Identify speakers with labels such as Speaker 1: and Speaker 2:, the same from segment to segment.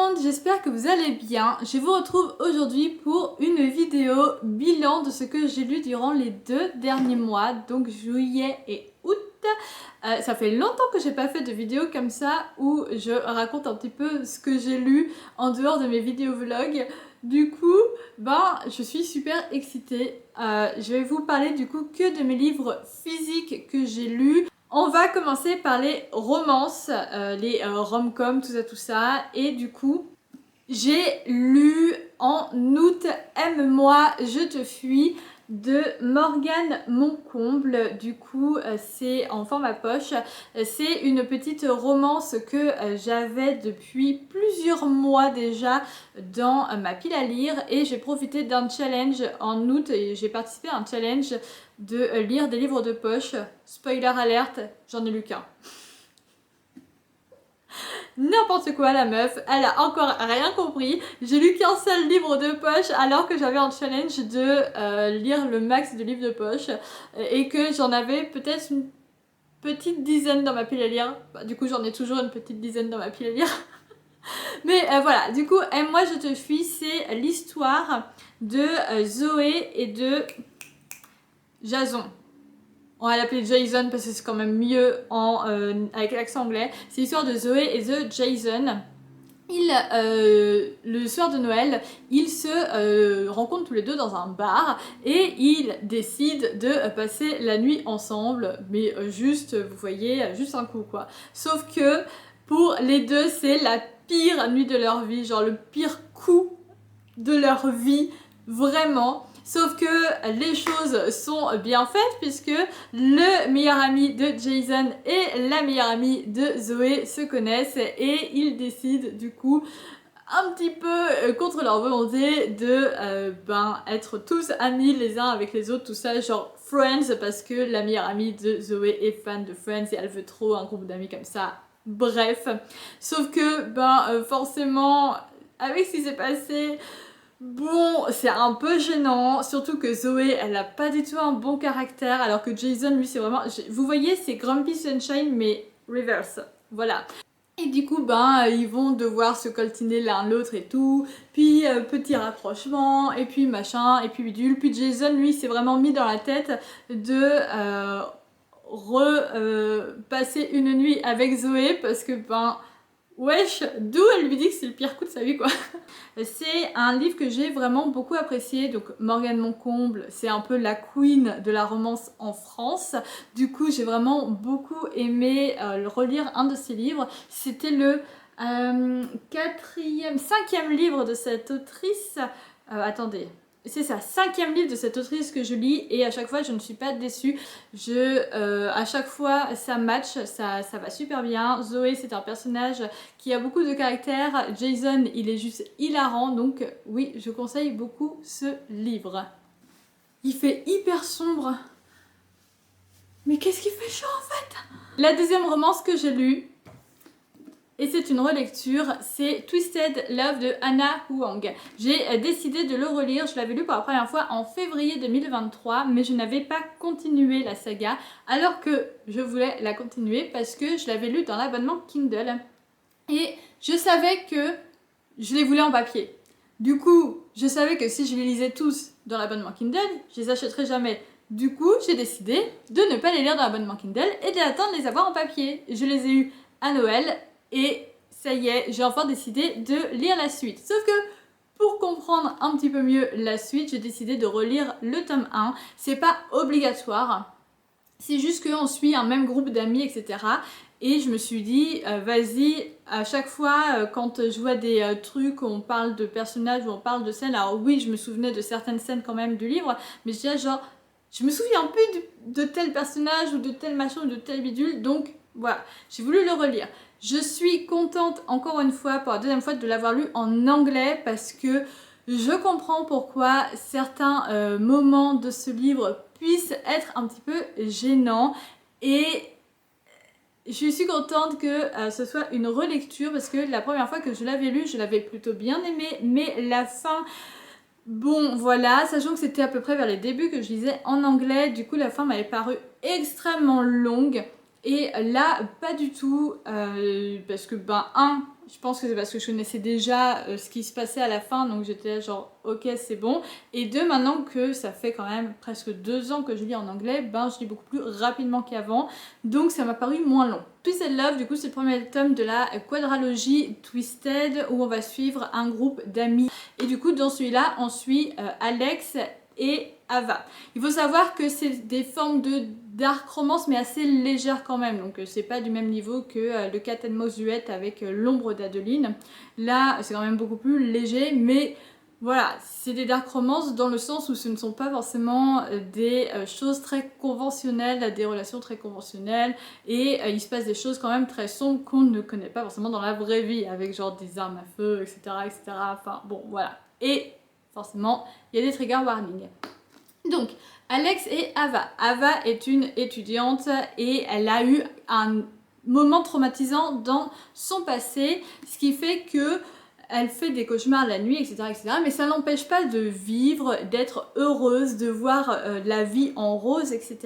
Speaker 1: monde, j'espère que vous allez bien. Je vous retrouve aujourd'hui pour une vidéo bilan de ce que j'ai lu durant les 2 derniers mois, donc juillet et août. Ça fait longtemps que j'ai pas fait de vidéo comme ça où je raconte un petit peu ce que j'ai lu en dehors de mes vidéos vlogs. Du coup, je suis super excitée. Je vais vous parler du coup que de mes livres physiques que j'ai lus. On va commencer par les romances, les rom-com, tout ça. Et du coup, j'ai lu en août Aime-moi, je te fuis de Morgane Moncomble. Du coup, c'est en format poche. C'est une petite romance que j'avais depuis plusieurs mois déjà dans ma pile à lire et j'ai profité d'un challenge en août et j'ai participé à un challenge de lire des livres de poche. Spoiler alerte, j'en ai lu qu'un. N'importe quoi la meuf, elle a encore rien compris. J'ai lu qu'un seul livre de poche alors que j'avais un challenge de lire le max de livres de poche et que j'en avais peut-être une petite dizaine dans ma pile à lire. Du coup j'en ai toujours une petite dizaine dans ma pile à lire. Mais voilà, du coup Aime-moi je te fuis, c'est l'histoire de Zoé et de Jason. On va l'appeler Jason parce que c'est quand même mieux avec l'accent anglais. C'est l'histoire de Zoé et de Jason. Le soir de Noël, ils se rencontrent tous les deux dans un bar et ils décident de passer la nuit ensemble, mais juste, vous voyez, juste un coup quoi. Sauf que pour les deux, c'est la pire nuit de leur vie, genre le pire coup de leur vie, vraiment. Sauf que les choses sont bien faites puisque le meilleur ami de Jason et la meilleure amie de Zoé se connaissent et ils décident du coup un petit peu contre leur volonté de être tous amis les uns avec les autres, tout ça, genre Friends, parce que la meilleure amie de Zoé est fan de Friends et elle veut trop un groupe d'amis comme ça. Bref, sauf que forcément avec ce qui s'est passé, bon, c'est un peu gênant, surtout que Zoé, elle a pas du tout un bon caractère, alors que Jason, lui, c'est vraiment... Vous voyez, c'est Grumpy Sunshine, mais reverse. Voilà. Et du coup, ils vont devoir se coltiner l'un l'autre et tout, puis petit rapprochement, et puis machin, et puis bidule. Puis Jason, lui, s'est vraiment mis dans la tête de repasser une nuit avec Zoé, parce que wesh, d'où elle lui dit que c'est le pire coup de sa vie quoi. C'est un livre que j'ai vraiment beaucoup apprécié, donc Morgane Moncomble, c'est un peu la queen de la romance en France. Du coup j'ai vraiment beaucoup aimé relire un de ses livres. C'était le 5e livre de cette autrice. Attendez. C'est ça, 5e livre de cette autrice que je lis et à chaque fois je ne suis pas déçue. À chaque fois ça match, ça va super bien. Zoé c'est un personnage qui a beaucoup de caractère. Jason il est juste hilarant donc oui je conseille beaucoup ce livre. Il fait hyper sombre. Mais qu'est-ce qui fait chaud en fait? La deuxième romance que j'ai lue, et c'est une relecture, c'est Twisted Love de Hannah Huang. J'ai décidé de le relire, je l'avais lu pour la première fois en février 2023, mais je n'avais pas continué la saga, alors que je voulais la continuer parce que je l'avais lu dans l'abonnement Kindle. Et je savais que je les voulais en papier. Du coup, je savais que si je les lisais tous dans l'abonnement Kindle, je les achèterais jamais. Du coup, j'ai décidé de ne pas les lire dans l'abonnement Kindle et d'attendre de les avoir en papier. Je les ai eus à Noël. Et ça y est, j'ai enfin décidé de lire la suite. Sauf que pour comprendre un petit peu mieux la suite, j'ai décidé de relire le tome 1. C'est pas obligatoire, c'est juste qu'on suit un même groupe d'amis, etc. Et je me suis dit, vas-y, à chaque fois, quand je vois des trucs où on parle de personnages, où on parle de scènes, alors oui, je me souvenais de certaines scènes quand même du livre, mais je disais genre, je me souviens plus de tel personnage ou de tel machin ou de tel bidule, donc voilà, j'ai voulu le relire. Je suis contente encore une fois pour la deuxième fois de l'avoir lu en anglais parce que je comprends pourquoi certains moments de ce livre puissent être un petit peu gênants et je suis contente que ce soit une relecture parce que la première fois que je l'avais lu, je l'avais plutôt bien aimé, mais la fin... Bon voilà, sachant que c'était à peu près vers les débuts que je lisais en anglais, du coup la fin m'avait paru extrêmement longue. Et là, pas du tout, parce que Je pense que c'est parce que je connaissais déjà ce qui se passait à la fin, donc j'étais là genre ok c'est bon. Et deux, maintenant que ça fait quand même presque 2 ans que je lis en anglais, ben je lis beaucoup plus rapidement qu'avant, donc ça m'a paru moins long. Twisted Love, du coup c'est le premier tome de la quadralogie Twisted où on va suivre un groupe d'amis. Et du coup dans celui-là on suit Alex et Ava. Il faut savoir que c'est des formes de dark romance mais assez légères quand même, donc c'est pas du même niveau que le Cat and Mouse duet avec l'ombre d'Adeline. Là c'est quand même beaucoup plus léger, mais voilà, c'est des dark romances dans le sens où ce ne sont pas forcément des choses très conventionnelles, des relations très conventionnelles, et il se passe des choses quand même très sombres qu'on ne connaît pas forcément dans la vraie vie, avec genre des armes à feu, etc. etc. Enfin bon voilà. Et forcément, il y a des trigger warnings. Donc, Alex et Ava. Ava est une étudiante et elle a eu un moment traumatisant dans son passé, ce qui fait que elle fait des cauchemars la nuit, etc. etc. mais ça n'empêche pas de vivre, d'être heureuse, de voir la vie en rose, etc.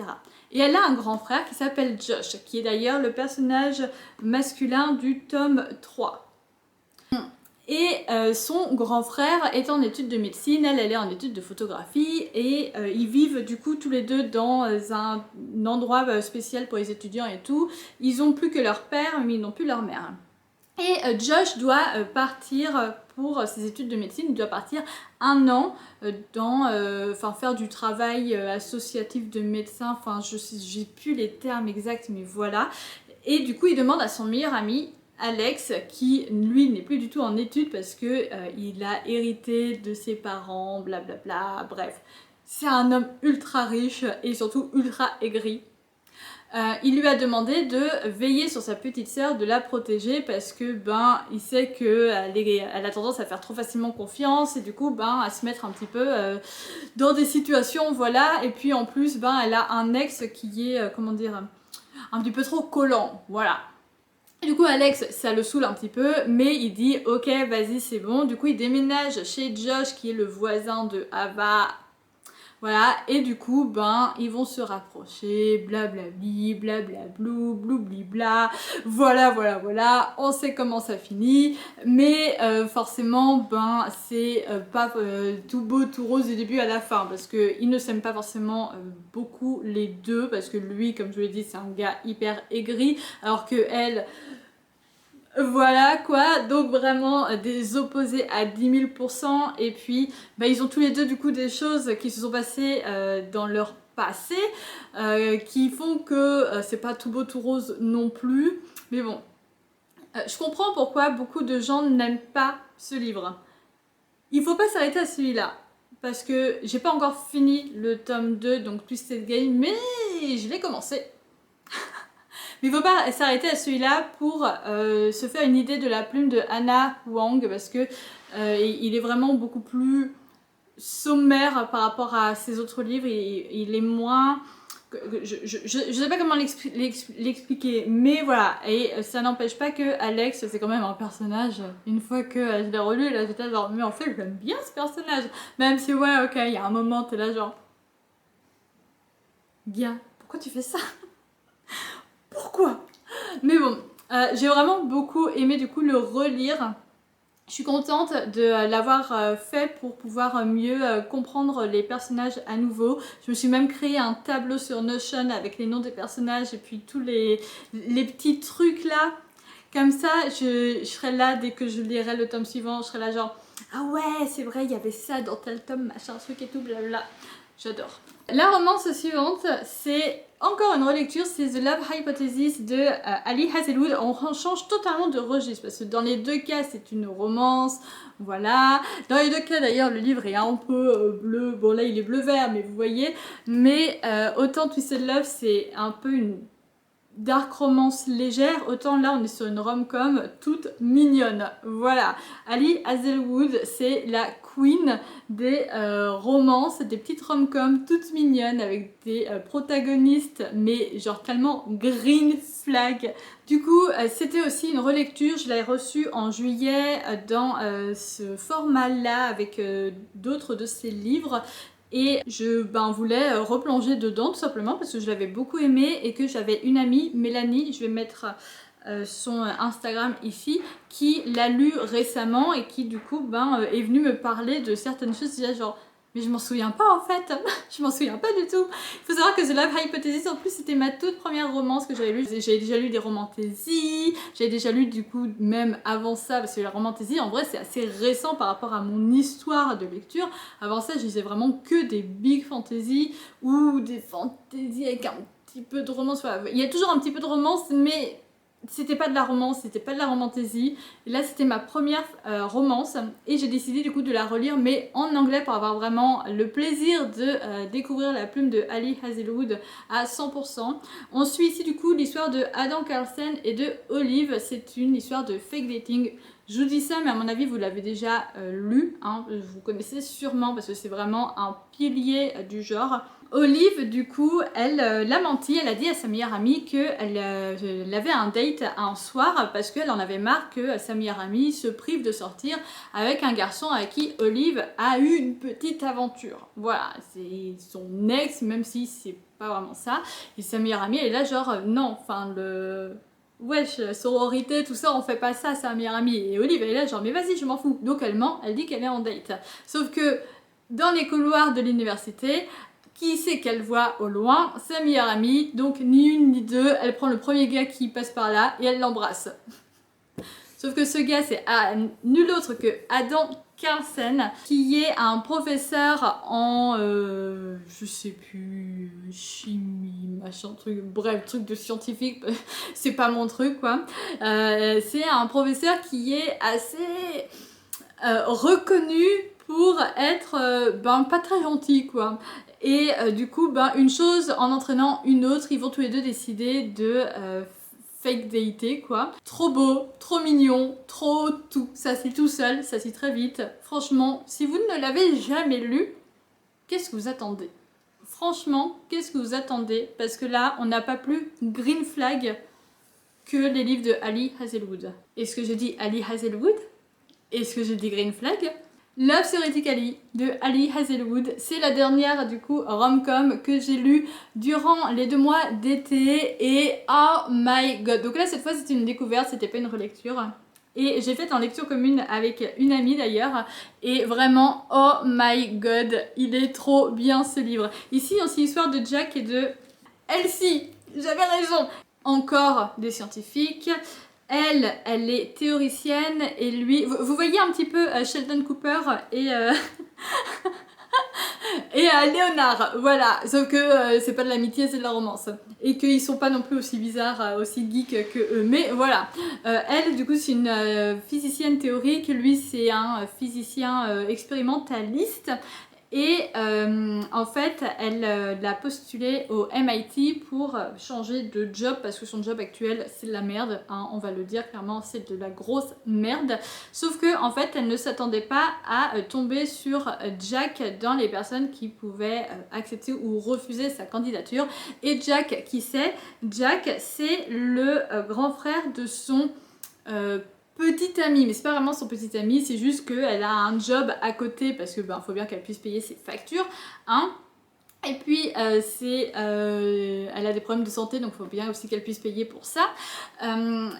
Speaker 1: Et elle a un grand frère qui s'appelle Josh, qui est d'ailleurs le personnage masculin du tome 3. Et son grand frère est en études de médecine, elle est en études de photographie, et ils vivent du coup tous les deux dans un endroit spécial pour les étudiants et tout. Ils ont plus que leur père, mais ils n'ont plus leur mère. Et Josh doit partir pour ses études de médecine, il doit partir 1 an faire du travail associatif de médecin, enfin j'ai plus les termes exacts, mais voilà. Et du coup il demande à son meilleur ami Alex, qui lui n'est plus du tout en études parce que il a hérité de ses parents, blablabla, bref. C'est un homme ultra riche et surtout ultra aigri. Il lui a demandé de veiller sur sa petite sœur, de la protéger parce que ben il sait qu'elle a tendance à faire trop facilement confiance et du coup ben à se mettre un petit peu dans des situations, voilà. Et puis en plus ben elle a un ex qui est comment dire, un petit peu trop collant, voilà. Et du coup Alex ça le saoule un petit peu, mais il dit ok vas-y c'est bon. Du coup il déménage chez Josh qui est le voisin de Ava. Voilà, et du coup, ben, ils vont se rapprocher, blablabli, blablablou, bloublibla, voilà, voilà, voilà, on sait comment ça finit, mais forcément, ben, c'est pas tout beau, tout rose du début à la fin, parce qu'ils ne s'aiment pas forcément beaucoup les deux, parce que lui, comme je vous l'ai dit, c'est un gars hyper aigri, alors que elle... Voilà quoi, donc vraiment des opposés à 10 000%. Et puis bah, ils ont tous les deux du coup des choses qui se sont passées dans leur passé qui font que c'est pas tout beau tout rose non plus. Mais bon, je comprends pourquoi beaucoup de gens n'aiment pas ce livre. Il faut pas s'arrêter à celui-là. Parce que j'ai pas encore fini le tome 2, donc Twisted Game, mais je l'ai commencé. Mais il ne faut pas s'arrêter à celui-là pour se faire une idée de la plume de Hannah Wang parce que il est vraiment beaucoup plus sommaire par rapport à ses autres livres. Il est moins... Je sais pas comment l'expliquer, mais voilà. Et ça n'empêche pas que Alex, c'est quand même un personnage. Une fois que je l'ai relu, là j'étais genre, mais en fait j'aime bien ce personnage. Même si ouais, ok, il y a un moment, t'es là genre... Gars, pourquoi tu fais ça? Pourquoi? Mais bon, j'ai vraiment beaucoup aimé du coup le relire. Je suis contente de l'avoir fait pour pouvoir mieux comprendre les personnages à nouveau. Je me suis même créé un tableau sur Notion avec les noms des personnages et puis tous les petits trucs là. Comme ça, je serai là dès que je lirai le tome suivant, je serai là genre « Ah ouais, c'est vrai, il y avait ça dans tel tome, machin, truc et tout, blabla. » J'adore. La romance suivante, c'est encore une relecture, c'est The Love Hypothesis de Ali Hazelwood. On change totalement de registre parce que dans les deux cas, c'est une romance, voilà. Dans les deux cas, d'ailleurs, le livre est un peu bleu. Bon, là, il est bleu-vert, mais vous voyez. Mais autant Twisted Love, c'est un peu une dark romance légère, autant là on est sur une rom-com toute mignonne. Voilà, Ali Hazelwood, c'est la queen des romances, des petites rom-com toutes mignonnes avec des protagonistes mais genre tellement green flag. Du coup c'était aussi une relecture, je l'ai reçue en juillet dans ce format là avec d'autres de ses livres. Et je voulais replonger dedans tout simplement parce que je l'avais beaucoup aimé et que j'avais une amie, Mélanie, je vais mettre son Instagram ici, qui l'a lu récemment et qui du coup est venu me parler de certaines choses déjà genre mais je m'en souviens pas en fait, je m'en souviens pas du tout. Il faut savoir que The Love Hypothesis en plus c'était ma toute première romance que j'avais lue. J'avais déjà lu des romantaisies, j'avais déjà lu du coup même avant ça, parce que la romantaisie en vrai c'est assez récent par rapport à mon histoire de lecture. Avant ça je lisais vraiment que des big fantasy ou des fantaisies avec un petit peu de romance. Voilà. Il y a toujours un petit peu de romance mais c'était pas de la romance, c'était pas de la romantaisie. Et là c'était ma première romance et j'ai décidé du coup de la relire mais en anglais pour avoir vraiment le plaisir de découvrir la plume de Ali Hazelwood à 100%. On suit ici du coup l'histoire de Adam Carlsen et de Olive. C'est une histoire de fake dating. Je vous dis ça, mais à mon avis, vous l'avez déjà lu, hein, vous connaissez sûrement parce que c'est vraiment un pilier du genre. Olive, du coup, elle l'a menti, elle a dit à sa meilleure amie qu'elle avait un date un soir parce qu'elle en avait marre que sa meilleure amie se prive de sortir avec un garçon avec qui Olive a eu une petite aventure. Voilà, c'est son ex, même si c'est pas vraiment ça. Et sa meilleure amie, elle est là genre, non, enfin wesh, sororité, tout ça, on fait pas ça, c'est un meilleur ami. Et Olive, elle est là genre, mais vas-y, je m'en fous. Donc elle ment, elle dit qu'elle est en date. Sauf que dans les couloirs de l'université, qui c'est qu'elle voit au loin? Sa meilleure amie, donc ni une ni deux, elle prend le premier gars qui passe par là et elle l'embrasse. Sauf que ce gars, c'est nul autre que Adam Carlsen, qui est un professeur en, je sais plus, chimie, machin truc, bref, truc de scientifique, c'est pas mon truc quoi. C'est un professeur qui est assez reconnu pour être pas très gentil quoi. Et du coup, une chose en entraînant une autre, ils vont tous les deux décider de fake dater quoi. Trop beau, trop mignon, trop tout. Ça c'est tout seul, ça c'est très vite. Franchement, si vous ne l'avez jamais lu, qu'est-ce que vous attendez? Franchement, qu'est-ce que vous attendez? Parce que là, on n'a pas plus green flag que les livres de Ali Hazelwood. Est-ce que je dis Ali Hazelwood? Est-ce que je dis green flag? Love Theoretically de Ali Hazelwood, c'est la dernière du coup rom-com que j'ai lue durant les 2 mois d'été et oh my god. Donc là cette fois c'était une découverte, c'était pas une relecture. Et j'ai fait en lecture commune avec une amie d'ailleurs et vraiment oh my god, il est trop bien ce livre. Ici on suit l'histoire de Jack et de Elsie, j'avais raison. Encore des scientifiques. Elle est théoricienne et lui... Vous voyez un petit peu Sheldon Cooper et... et Léonard, voilà. Sauf que c'est pas de l'amitié, c'est de la romance. Et qu'ils sont pas non plus aussi bizarres, aussi geeks que eux. Mais voilà. Elle, du coup, c'est une physicienne théorique. Lui, c'est un physicien expérimentaliste. Et en fait, elle l'a postulé au MIT pour changer de job parce que son job actuel c'est de la merde, hein, on va le dire clairement, c'est de la grosse merde. Sauf que en fait, elle ne s'attendait pas à tomber sur Jack dans les personnes qui pouvaient accepter ou refuser sa candidature. Et Jack, qui c'est? Jack, c'est le grand frère de son petit ami, mais c'est pas vraiment son petit ami, c'est juste qu'elle a un job à côté parce que faut bien qu'elle puisse payer ses factures, hein. Et puis elle a des problèmes de santé donc il faut bien aussi qu'elle puisse payer pour ça.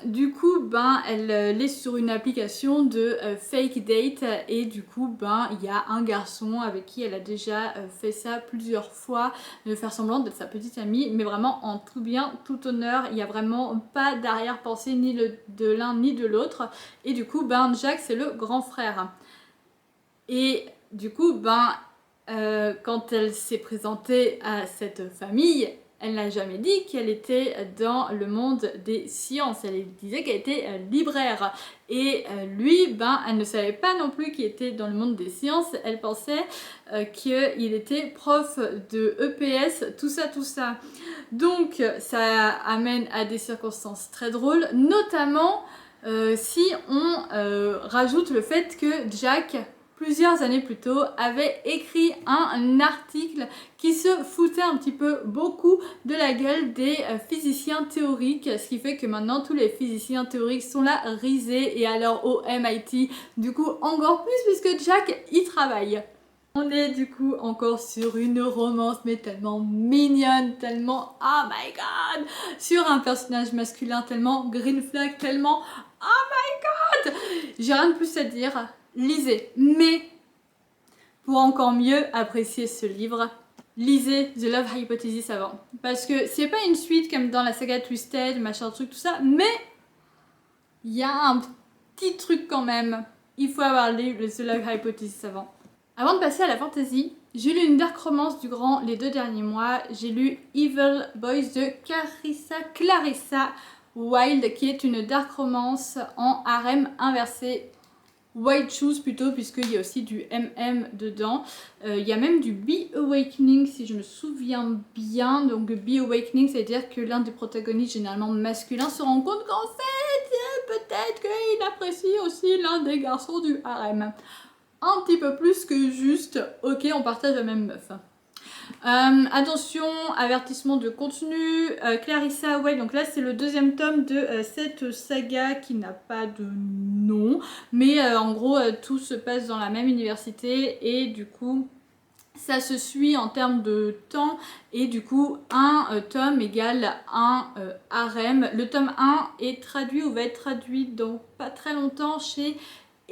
Speaker 1: Du coup elle est sur une application de fake date et du coup il y a un garçon avec qui elle a déjà fait ça plusieurs fois, de faire semblant d'être sa petite amie, mais vraiment en tout bien, tout honneur, il n'y a vraiment pas d'arrière-pensée ni de l'un ni de l'autre. Et du coup Jack c'est le grand frère. Et du coup quand elle s'est présentée à cette famille, elle n'a jamais dit qu'elle était dans le monde des sciences, elle disait qu'elle était libraire. Et lui, elle ne savait pas non plus qu'il était dans le monde des sciences, elle pensait qu'il était prof de EPS, tout ça. Donc ça amène à des circonstances très drôles, notamment si on rajoute le fait que Jack, plusieurs années plus tôt, avait écrit un article qui se foutait un petit peu beaucoup de la gueule des physiciens théoriques, ce qui fait que maintenant tous les physiciens théoriques sont là risés et alors au MIT, du coup encore plus puisque Jack y travaille. On est du coup encore sur une romance mais tellement mignonne, tellement oh my god, sur un personnage masculin tellement green flag, tellement oh my god. J'ai rien de plus à dire, lisez. Mais pour encore mieux apprécier ce livre, lisez The Love Hypothesis avant. Parce que c'est pas une suite comme dans la saga Twisted, machin truc, tout ça, mais il y a un petit truc quand même. Il faut avoir lu le The Love Hypothesis avant. Avant de passer à la fantasy, j'ai lu une dark romance du grand les 2 derniers mois. J'ai lu Evil Boys de Clarissa Wilde, qui est une dark romance en harem inversé. White Shoes plutôt, puisqu'il y a aussi du MM dedans. Il y a même du Be Awakening si je me souviens bien. Donc Be Awakening, c'est-à-dire que l'un des protagonistes, généralement masculin, se rend compte qu'en fait, peut-être qu'il apprécie aussi l'un des garçons du harem. Un petit peu plus que juste, ok, on partage la même meuf. Attention, avertissement de contenu, Clarissa Wilde, donc là c'est le 2e tome de cette saga qui n'a pas de nom, mais en gros tout se passe dans la même université et du coup ça se suit en termes de temps et du coup un tome égale un harem. Le tome 1 est traduit ou va être traduit dans pas très longtemps chez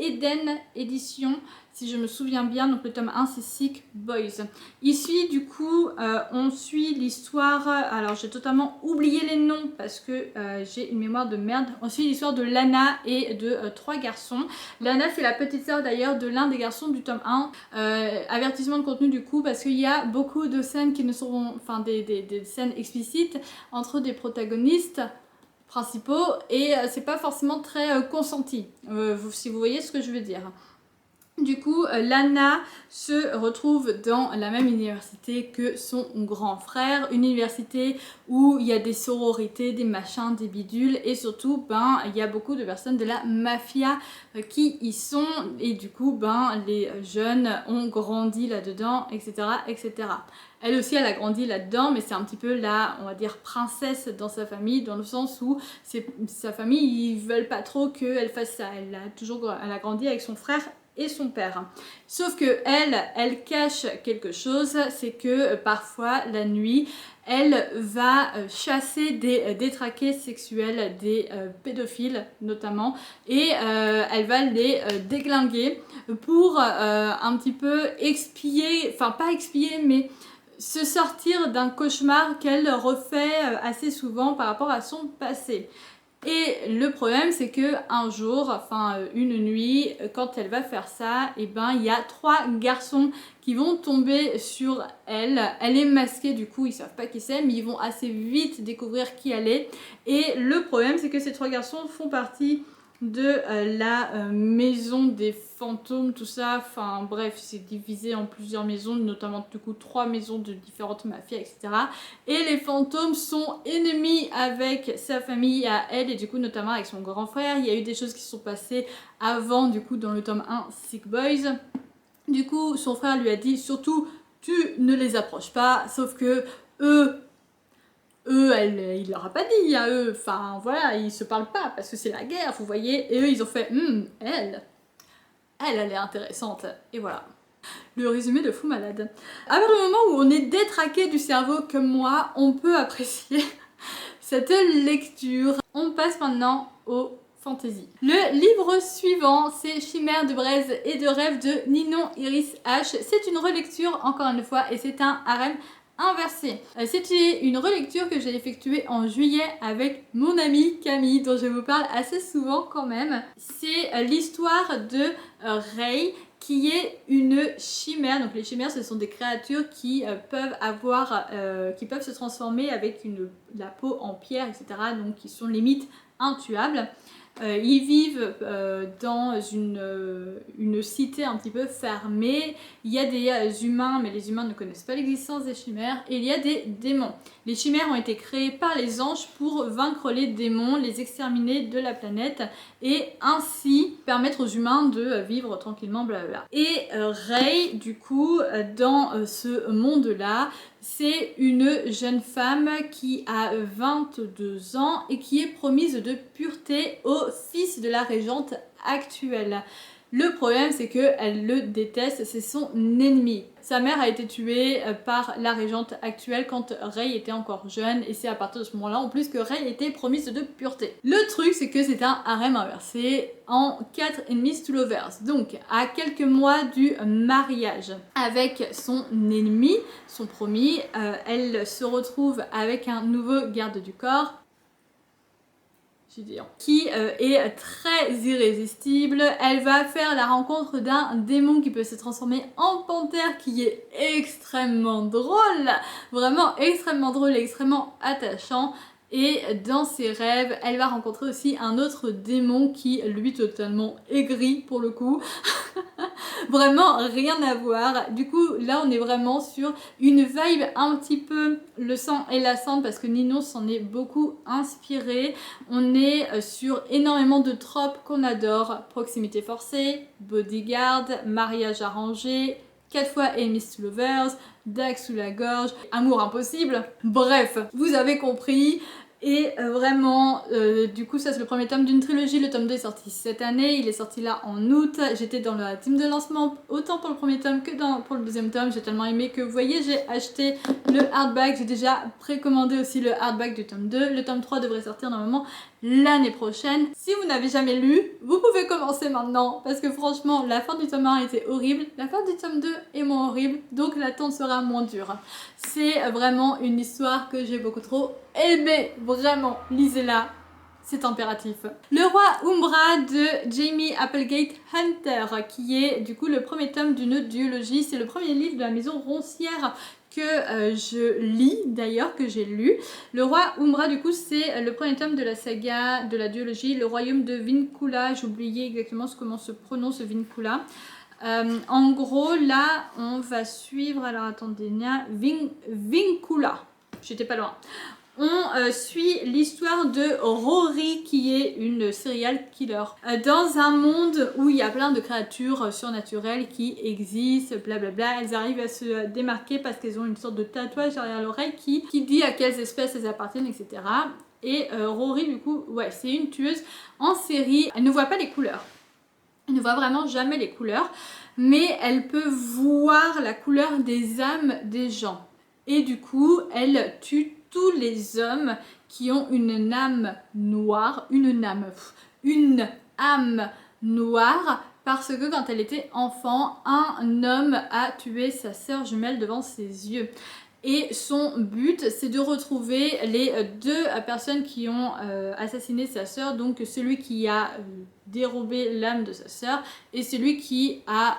Speaker 1: Eden Édition, si je me souviens bien. Donc le tome 1 c'est Sick Boys. Ici du coup on suit l'histoire, alors j'ai totalement oublié les noms parce que j'ai une mémoire de merde. On suit l'histoire de Lana et de 3 garçons. Lana c'est la petite sœur d'ailleurs de l'un des garçons du tome 1. Avertissement de contenu du coup parce qu'il y a beaucoup de scènes qui ne seront, enfin des scènes explicites entre des protagonistes principaux et c'est pas forcément très consenti, si vous voyez ce que je veux dire. Du coup, Lana se retrouve dans la même université que son grand frère, une université où il y a des sororités, des machins, des bidules et surtout, il y a beaucoup de personnes de la mafia qui y sont et du coup, les jeunes ont grandi là-dedans, etc., etc. Elle aussi, elle a grandi là-dedans, mais c'est un petit peu la, on va dire, princesse dans sa famille, dans le sens où sa famille, ils veulent pas trop qu'elle fasse ça. Elle a grandi avec son frère et son père. Sauf que elle cache quelque chose, c'est que parfois la nuit, elle va chasser des détraqués sexuels, des pédophiles notamment, et elle va les déglinguer pour un petit peu expier, enfin pas expier, mais se sortir d'un cauchemar qu'elle refait assez souvent par rapport à son passé. Et le problème c'est que un jour, une nuit, quand elle va faire ça, il y a 3 garçons qui vont tomber sur elle. Elle est masquée, du coup ils savent pas qui c'est, mais ils vont assez vite découvrir qui elle est. Et le problème c'est que ces 3 garçons font partie de la maison des fantômes, tout ça, enfin bref, c'est divisé en plusieurs maisons, notamment du coup 3 maisons de différentes mafias, etc. Et les fantômes sont ennemis avec sa famille à elle et du coup notamment avec son grand frère. Il y a eu des choses qui se sont passées avant, du coup dans le tome 1 Sick Boys. Du coup son frère lui a dit surtout tu ne les approches pas, sauf que eux, il leur a pas dit à eux, enfin voilà, ils se parlent pas parce que c'est la guerre, vous voyez, et eux ils ont fait elle est intéressante, et voilà. Le résumé de Fou Malade. À partir du moment où on est détraqué du cerveau comme moi, on peut apprécier cette lecture. On passe maintenant au fantasy. Le livre suivant, c'est Chimère de braise et de rêve de Ninon Iris H. C'est une relecture, encore une fois, et c'est un harem inversé. C'était une relecture que j'ai effectuée en juillet avec mon amie Camille, dont je vous parle assez souvent quand même. C'est l'histoire de Rei, qui est une chimère. Donc les chimères, ce sont des créatures qui peuvent se transformer avec la peau en pierre, etc. Donc qui sont limite intuables. Ils vivent dans une cité un petit peu fermée. Il y a des humains, mais les humains ne connaissent pas l'existence des chimères. Et il y a des démons. Les chimères ont été créées par les anges pour vaincre les démons, les exterminer de la planète et ainsi permettre aux humains de vivre tranquillement, blablabla. Et Rei, du coup, dans ce monde-là, c'est une jeune femme qui a 22 ans et qui est promise de pureté au fils de la régente actuelle. Le problème, c'est qu'elle le déteste, c'est son ennemi. Sa mère a été tuée par la régente actuelle quand Rey était encore jeune, et c'est à partir de ce moment-là en plus que Rey était promise de pureté. Le truc, c'est que c'est un harem inversé en 4 enemies to lovers. Donc, à quelques mois du mariage avec son ennemi, son promis, elle se retrouve avec un nouveau garde du corps qui est très irrésistible. Elle va faire la rencontre d'un démon qui peut se transformer en panthère, qui est extrêmement drôle, vraiment extrêmement drôle et extrêmement attachant. Et dans ses rêves, elle va rencontrer aussi un autre démon qui, lui, totalement aigri pour le coup. Vraiment rien à voir. Du coup, là, on est vraiment sur une vibe un petit peu le sang et la cendre parce que Nino s'en est beaucoup inspiré. On est sur énormément de tropes qu'on adore. Proximité forcée, bodyguard, mariage arrangé, 4 fois enemies to lovers, dague sous la gorge, amour impossible. Bref, vous avez compris. Et vraiment, du coup ça c'est le premier tome d'une trilogie, le tome 2 est sorti cette année, il est sorti là en août, j'étais dans la team de lancement autant pour le premier tome que pour le deuxième tome, j'ai tellement aimé que vous voyez j'ai acheté le hardback, j'ai déjà précommandé aussi le hardback du tome 2, le tome 3 devrait sortir normalement l'année prochaine. Si vous n'avez jamais lu, vous pouvez commencer maintenant parce que franchement la fin du tome 1 était horrible, la fin du tome 2 est moins horrible, donc l'attente sera moins dure. C'est vraiment une histoire que j'ai beaucoup trop aimée, vraiment, lisez-la, c'est impératif. Le roi Umbra de Jamie Applegate Hunter, qui est du coup le premier tome d'une duologie, c'est le premier livre de la maison Roncière que je lis d'ailleurs, que j'ai lu. Le roi Umbra du coup c'est le premier tome de la saga de la duologie, le royaume de Vincula, j'ai oublié exactement comment se prononce Vincula. En gros là on va suivre, alors attendez, Vincula, j'étais pas loin. On suit l'histoire de Rory qui est une serial killer. Dans un monde où il y a plein de créatures surnaturelles qui existent, blablabla, elles arrivent à se démarquer parce qu'elles ont une sorte de tatouage derrière l'oreille qui dit à quelles espèces elles appartiennent, etc. Et Rory du coup, ouais, c'est une tueuse en série, elle ne voit pas les couleurs. Elle ne voit vraiment jamais les couleurs, mais elle peut voir la couleur des âmes des gens. Et du coup, elle tue tous les hommes qui ont une âme noire, une âme noire, parce que quand elle était enfant, un homme a tué sa sœur jumelle devant ses yeux. Et son but, c'est de retrouver les 2 personnes qui ont assassiné sa sœur, donc celui qui a dérobé l'âme de sa sœur et celui qui a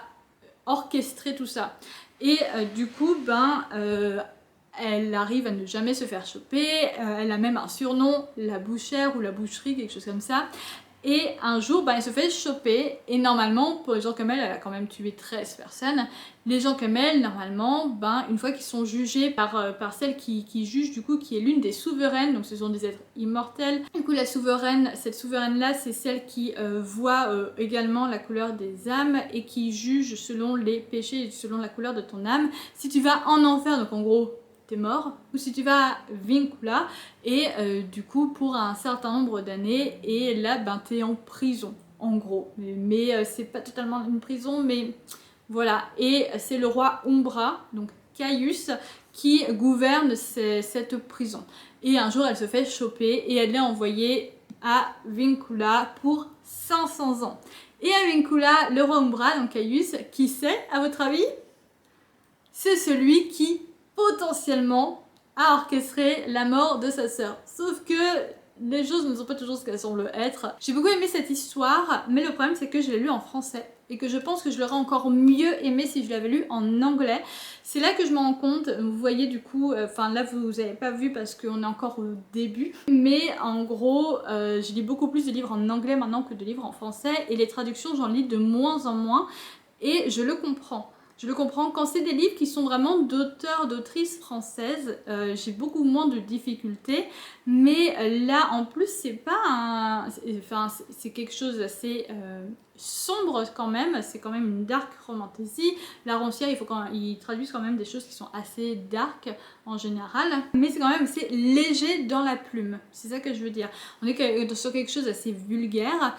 Speaker 1: orchestré tout ça. Et du coup, elle arrive à ne jamais se faire choper, elle a même un surnom, la bouchère ou la boucherie, quelque chose comme ça. Et un jour, elle se fait choper, et normalement, pour les gens comme elle a quand même tué 13 personnes. Les gens comme elle, normalement, une fois qu'ils sont jugés par celle qui juge, du coup, qui est l'une des souveraines, donc ce sont des êtres immortels. Du coup, la souveraine, cette souveraine-là, c'est celle qui voit également la couleur des âmes et qui juge selon les péchés et selon la couleur de ton âme. Si tu vas en enfer, donc en gros, t'es mort, ou si tu vas à Vincula et du coup pour un certain nombre d'années et là t'es en prison en gros, mais c'est pas totalement une prison, mais voilà. Et c'est le roi Umbra, donc Caius, qui gouverne cette prison. Et un jour elle se fait choper et elle est envoyée à Vincula pour 500 ans. Et à Vincula, le roi Umbra, donc Caius, qui c'est à votre avis? C'est celui qui potentiellement a orchestré la mort de sa sœur. Sauf que les choses ne sont pas toujours ce qu'elles semblent être. J'ai beaucoup aimé cette histoire, mais le problème c'est que je l'ai lu en français et que je pense que je l'aurais encore mieux aimé si je l'avais lu en anglais. C'est là que je me rends compte, vous voyez du coup, là vous n'avez pas vu parce qu'on est encore au début, mais en gros, je lis beaucoup plus de livres en anglais maintenant que de livres en français et les traductions j'en lis de moins en moins et je le comprends. Je le comprends, quand c'est des livres qui sont vraiment d'auteurs, d'autrices françaises, j'ai beaucoup moins de difficultés, mais là en plus c'est pas un... c'est quelque chose d'assez sombre quand même, c'est quand même une dark romantasy. La romancière, ils traduisent quand même des choses qui sont assez dark en général, mais c'est quand même assez léger dans la plume, c'est ça que je veux dire. On est sur quelque chose d'assez vulgaire,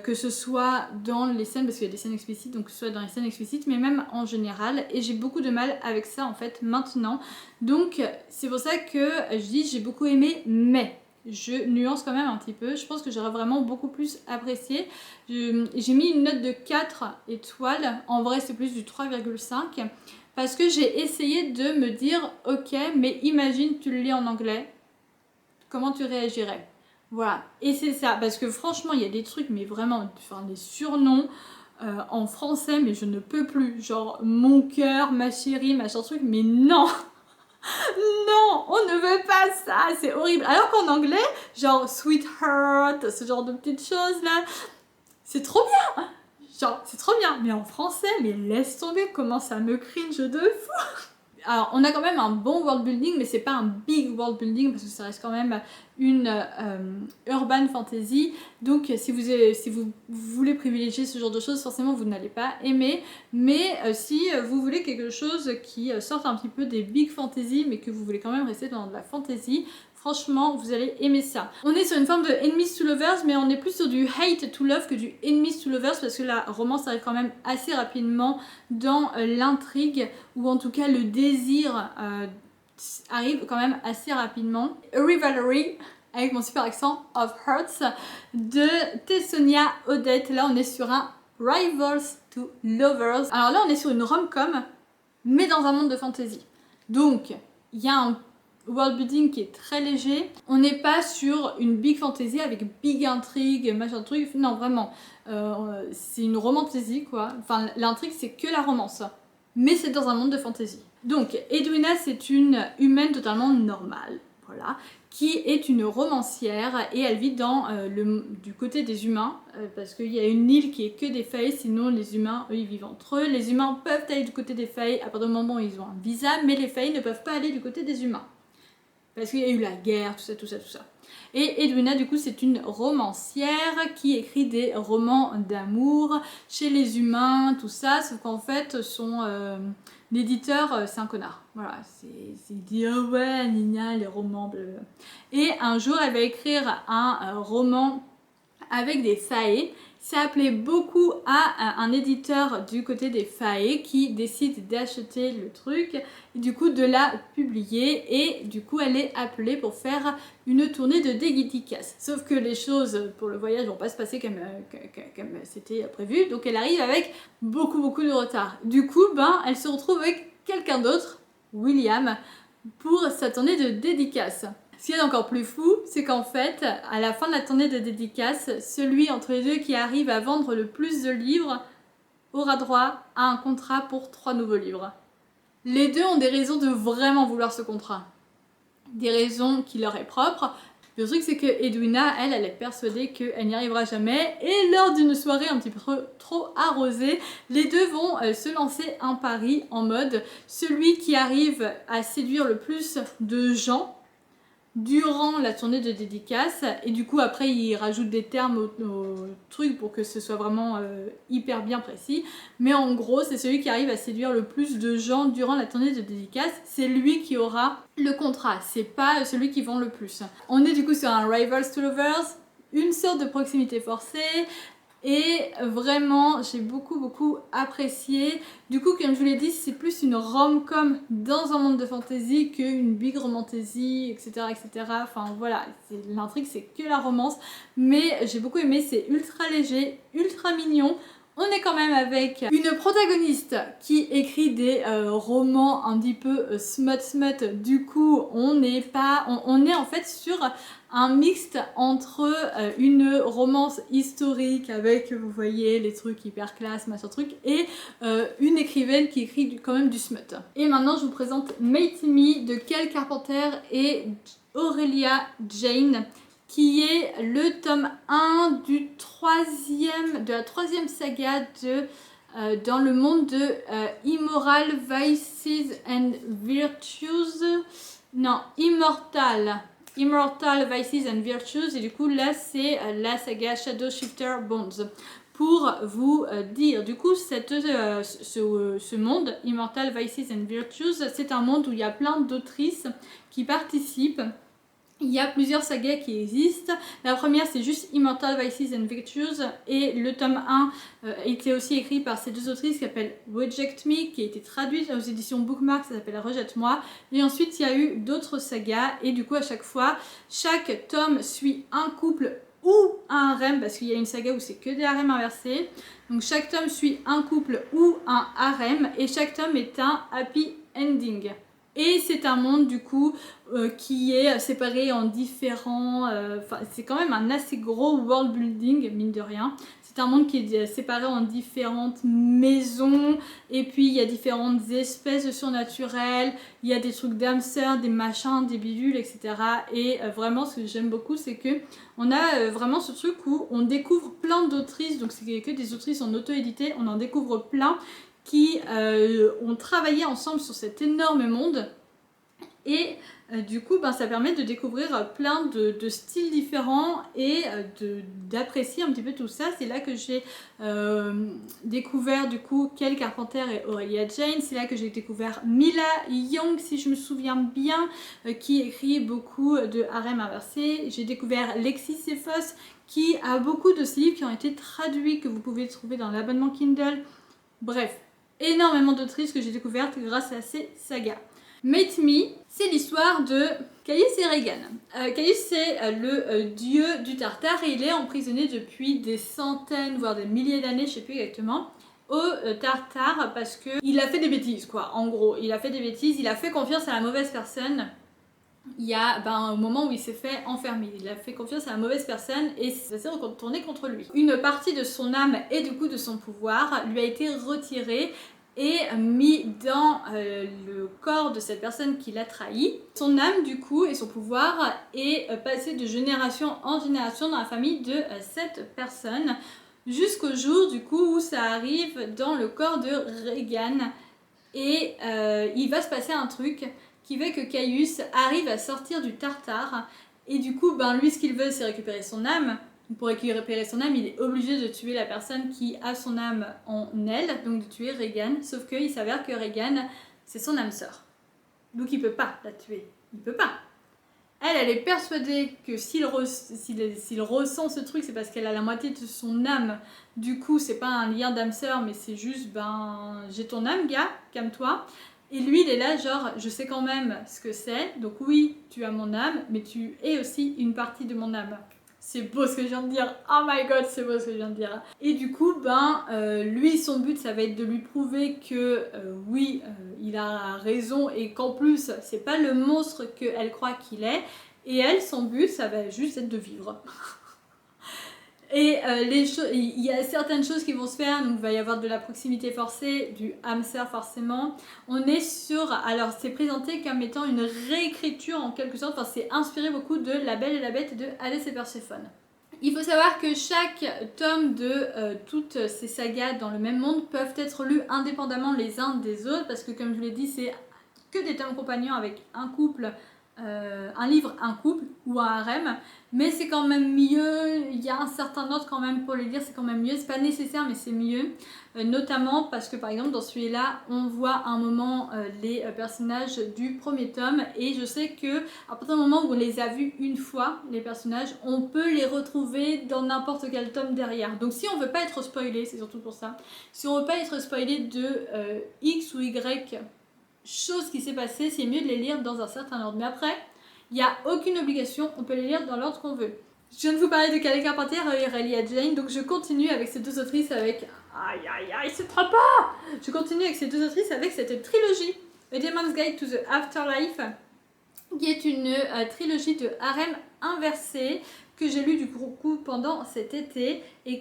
Speaker 1: que ce soit dans les scènes, parce qu'il y a des scènes explicites, donc que ce soit dans les scènes explicites, mais même en général, et j'ai beaucoup de mal avec ça en fait maintenant, donc c'est pour ça que je dis j'ai beaucoup aimé, mais je nuance quand même un petit peu, je pense que j'aurais vraiment beaucoup plus apprécié. J'ai mis une note de 4 étoiles, en vrai c'est plus du 3,5 parce que j'ai essayé de me dire ok, mais imagine tu le lis en anglais, comment tu réagirais? Voilà, et c'est ça, parce que franchement il y a des trucs, mais vraiment, enfin, des surnoms en français, mais je ne peux plus, genre mon cœur, ma chérie, machin truc, mais non! Non, on ne veut pas ça, c'est horrible. Alors qu'en anglais, genre sweetheart, ce genre de petites choses là, c'est trop bien. Genre, c'est trop bien. Mais en français, mais laisse tomber, comment ça me cringe de fou. Alors, on a quand même un bon world building, mais c'est pas un big world building parce que ça reste quand même une urban fantasy. Donc, si vous voulez privilégier ce genre de choses, forcément vous n'allez pas aimer. Mais si vous voulez quelque chose qui sorte un petit peu des big fantasy, mais que vous voulez quand même rester dans de la fantasy, franchement, vous allez aimer ça. On est sur une forme de enemies to lovers, mais on est plus sur du hate to love que du enemies to lovers parce que la romance arrive quand même assez rapidement dans l'intrigue, ou en tout cas le désir arrive quand même assez rapidement. A Rivalry, avec mon super accent, of Hearts, de Tessonia Odette. Là, on est sur un Rivals to Lovers. Alors là, on est sur une rom-com, mais dans un monde de fantasy. Donc, il y a un world building qui est très léger. On n'est pas sur une big fantasy avec big intrigue, machin truc. Non, vraiment. C'est une romantasy, quoi. Enfin, l'intrigue, c'est que la romance. Mais c'est dans un monde de fantasy. Donc, Edwina, c'est une humaine totalement normale. Voilà. Qui est une romancière et elle vit dans du côté des humains parce qu'il y a une île qui est que des fays, sinon les humains, eux, ils vivent entre eux. Les humains peuvent aller du côté des fays à partir du moment où ils ont un visa, mais les fays ne peuvent pas aller du côté des humains. Parce qu'il y a eu la guerre, tout ça, tout ça, tout ça. Et Edwina, du coup, c'est une romancière qui écrit des romans d'amour chez les humains, tout ça, sauf qu'en fait, son l'éditeur, c'est un connard. Voilà, il dit « Oh ouais, Nina, les romans, blablabla. » Et un jour, elle va écrire un roman avec des faées. Ça appelait beaucoup à un éditeur du côté des faées qui décide d'acheter le truc et du coup de la publier, et du coup elle est appelée pour faire une tournée de dédicaces. Sauf que les choses pour le voyage vont pas se passer comme c'était prévu, donc elle arrive avec beaucoup de retard. Du coup, elle se retrouve avec quelqu'un d'autre, William, pour sa tournée de dédicaces. Ce qui est encore plus fou, c'est qu'en fait, à la fin de la tournée de dédicaces, celui entre les deux qui arrive à vendre le plus de livres aura droit à un contrat pour 3 nouveaux livres. Les deux ont des raisons de vraiment vouloir ce contrat. Des raisons qui leur est propre. Le truc, c'est que Edwina, elle est persuadée qu'elle n'y arrivera jamais, et lors d'une soirée un petit peu trop arrosée, les deux vont se lancer un pari en mode celui qui arrive à séduire le plus de gens durant la tournée de dédicace, et du coup après il rajoute des termes au truc pour que ce soit vraiment hyper bien précis, mais en gros c'est celui qui arrive à séduire le plus de gens durant la tournée de dédicace, c'est lui qui aura le contrat, c'est pas celui qui vend le plus. On est du coup sur un Rivals to Lovers, une sorte de proximité forcée. Et vraiment, j'ai beaucoup apprécié. Du coup, comme je vous l'ai dit, c'est plus une rom-com dans un monde de fantasy qu'une big romantasy, etc. Enfin voilà, l'intrigue c'est que la romance. Mais j'ai beaucoup aimé, c'est ultra léger, ultra mignon. On est quand même avec une protagoniste qui écrit des romans un petit peu smut. Du coup, on est en fait sur un mixte entre une romance historique avec, vous voyez, les trucs hyper classe, machin truc, et une écrivaine qui écrit quand même du smut. Et maintenant, je vous présente Mate Me de Kel Carpenter et Aurelia Jane, qui est le tome 1 de la troisième saga dans le monde de Immoral Vices and Virtues. Non, Immortal Vices and Virtues, et du coup là c'est la saga Shadow Shifter Bonds. pour vous dire. Du coup, ce monde, Immortal Vices and Virtues, c'est un monde où il y a plein d'autrices qui participent. Il y a plusieurs sagas qui existent. La première, c'est juste Immortal Vices and Virtues. Et le tome 1 était aussi écrit par ces deux autrices qui s'appellent Reject Me, qui a été traduite aux éditions Bookmark, ça s'appelle Rejette-moi. Et ensuite, il y a eu d'autres sagas. Et du coup, à chaque fois, chaque tome suit un couple ou un harem, parce qu'il y a une saga où c'est que des harems inversés. Donc chaque tome suit un couple ou un harem. Et chaque tome est un happy ending. Et c'est un monde du coup qui est séparé en différents... c'est quand même un assez gros world building, mine de rien. C'est un monde qui est séparé en différentes maisons. Et puis il y a différentes espèces de surnaturels. Il y a des trucs d'âmes sœurs, des machins, des bidules, etc. Et vraiment ce que j'aime beaucoup c'est que on a vraiment ce truc où on découvre plein d'autrices. Donc c'est que des autrices en auto-édité. On en découvre plein qui ont travaillé ensemble sur cet énorme monde et du coup ça permet de découvrir plein de styles différents et d'apprécier un petit peu tout ça. C'est là que j'ai découvert du coup Kale Carpenter et Aurelia Jane. C'est là que j'ai découvert Mila Young, si je me souviens bien, qui écrit beaucoup de harem inversé. J'ai découvert Lexi Cephos qui a beaucoup de ses livres qui ont été traduits, que vous pouvez trouver dans l'abonnement Kindle. Bref, énormément d'autrices que j'ai découvertes grâce à ces sagas. Mate Me, c'est l'histoire de Caius et Regan. Caius, c'est le dieu du Tartare et il est emprisonné depuis des centaines, voire des milliers d'années, je sais plus exactement, au Tartare parce qu'il a fait des bêtises, quoi. En gros, il a fait des bêtises, il a fait confiance à la mauvaise personne. Il y a au moment où il s'est fait enfermer, il a fait confiance à la mauvaise personne et ça s'est retourné contre lui. Une partie de son âme et du coup de son pouvoir lui a été retirée et mis dans le corps de cette personne qui l'a trahi. Son âme du coup et son pouvoir est passé de génération en génération dans la famille de cette personne jusqu'au jour du coup où ça arrive dans le corps de Regan et il va se passer un truc qui fait que Caius arrive à sortir du Tartare et du coup lui ce qu'il veut c'est récupérer son âme. Pour récupérer son âme il est obligé de tuer la personne qui a son âme en elle, donc de tuer Regan, sauf qu'il s'avère que Regan c'est son âme sœur, donc il peut pas la tuer, il peut pas. Elle est persuadée que s'il ressent ce truc c'est parce qu'elle a la moitié de son âme, du coup c'est pas un lien d'âme sœur mais c'est juste j'ai ton âme gars, calme-toi. Et lui, il est là, genre, je sais quand même ce que c'est. Donc oui, tu as mon âme, mais tu es aussi une partie de mon âme. C'est beau ce que je viens de dire. Oh my god, c'est beau ce que je viens de dire. Et du coup, lui, son but, ça va être de lui prouver que oui, il a raison et qu'en plus, c'est pas le monstre qu'elle croit qu'il est. Et elle, son but, ça va juste être de vivre. Et il y a certaines choses qui vont se faire, donc il va y avoir de la proximité forcée, du hamster forcément. On est sur, alors c'est présenté comme étant une réécriture en quelque sorte, enfin c'est inspiré beaucoup de La Belle et la Bête et de Hadès et Perséphone. Il faut savoir que chaque tome de toutes ces sagas dans le même monde peuvent être lus indépendamment les uns des autres, parce que comme je vous l'ai dit, c'est que des tomes compagnons avec un couple, un livre, un couple ou un harem, mais c'est quand même mieux, il y a un certain ordre quand même pour les lire, c'est quand même mieux, c'est pas nécessaire mais c'est mieux, notamment parce que par exemple dans celui-là on voit un moment les personnages du premier tome et je sais que à partir du moment où on les a vus une fois, les personnages, on peut les retrouver dans n'importe quel tome derrière. Donc si on veut pas être spoilé, c'est surtout pour ça, si on veut pas être spoilé de X ou Y chose qui s'est passée, c'est mieux de les lire dans un certain ordre. Mais après, il n'y a aucune obligation, on peut les lire dans l'ordre qu'on veut. Je viens de vous parler de Kale Carpenter et Aurelia Jane, donc je continue avec ces deux autrices avec... Aïe aïe aïe, c'est trop pas. Je continue avec ces deux autrices avec cette trilogie, A Demon's Guide to the Afterlife, qui est une trilogie de harem inversé que j'ai lu du coup pendant cet été et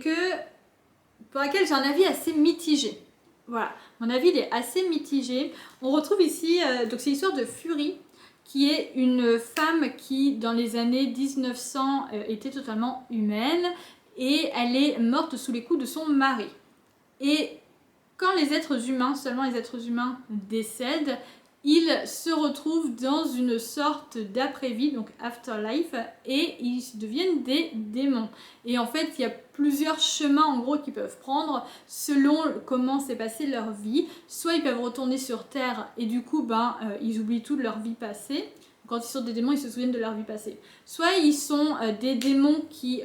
Speaker 1: pour laquelle j'ai un avis assez mitigé. Voilà, mon avis il est assez mitigé. On retrouve ici, donc c'est l'histoire de Fury, qui est une femme qui dans les années 1900 était totalement humaine et elle est morte sous les coups de son mari. Et quand les êtres humains, seulement les êtres humains décèdent, ils se retrouvent dans une sorte d'après-vie, donc afterlife, et ils deviennent des démons. Et en fait, il y a plusieurs chemins en gros qu'ils peuvent prendre selon comment s'est passée leur vie. Soit ils peuvent retourner sur Terre et du coup ils oublient tout de leur vie passée. Quand ils sont des démons, ils se souviennent de leur vie passée. Soit ils sont des démons qui